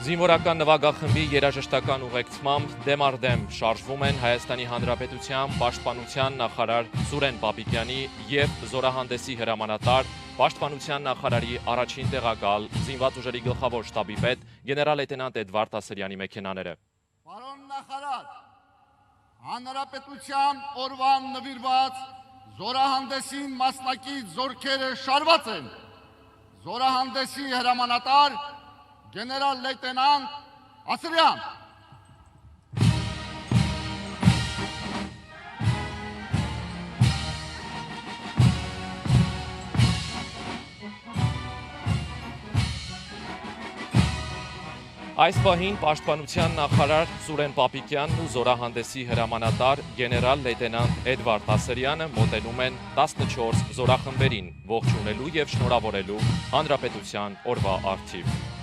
Զինվորական նվագախմբի երաժշտական ուղեկցմամբ դեմ առ դեմ շարժվում են Հայաստանի Հանրապետության պաշտպանության նախարար Սուրեն Պապիկյանի և զորահանդեսի հրամանատար պաշտպանության նախարարի առաջին տեղակալ զինված ուժերի գլխավոր շտաբի պետ գեներալ լեյտենանտ Էդվարդ Ասրյանի մեքենաները։ Պարոն նախարար, Հանրապետության օրվան նվիրված զորահանդեսին մասնակից զորքերը շարված են։ Զորահանդեսի հրամանատար գեներալ լեյտենանտ Ասրյան։ Այս պահին պաշտպանության նախարար Սուրեն Պապիկյանն ու զորահանդեսի հրամանատար գեներալ լեյտենանտ Էդվարդ Ասրյանը մոտենում են 14 զորախմբերին ողջունելու և շնորհավորելու Հանրապետության օրվա առթիվ։